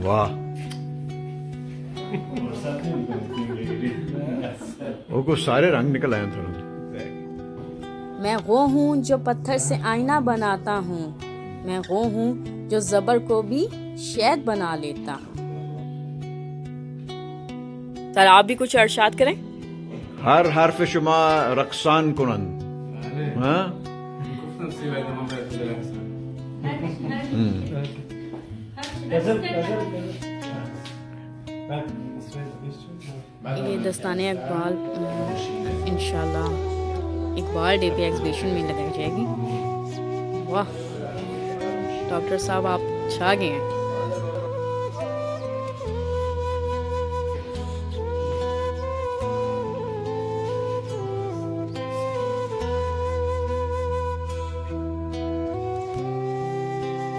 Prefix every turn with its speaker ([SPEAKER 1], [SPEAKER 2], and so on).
[SPEAKER 1] वाह, वो कुछ सारे रंग निकल आए थोड़ा।
[SPEAKER 2] मैं वो हूँ जो पत्थर से आईना बनाता हूँ, मैं वो हूँ जो ज़बर को भी शहद बना लेता हूँ। सर आप भी कुछ अर्शाद करें।
[SPEAKER 1] हर हर्फ शुमा रक्सान कुनन। हाँ,
[SPEAKER 2] ये दस्ताने इकबाल इंशाल्लाह इकबाल डे पे एग्जीबिशन में लगाई जाएगी। वाह डॉक्टर साहब आप छा गए हैं।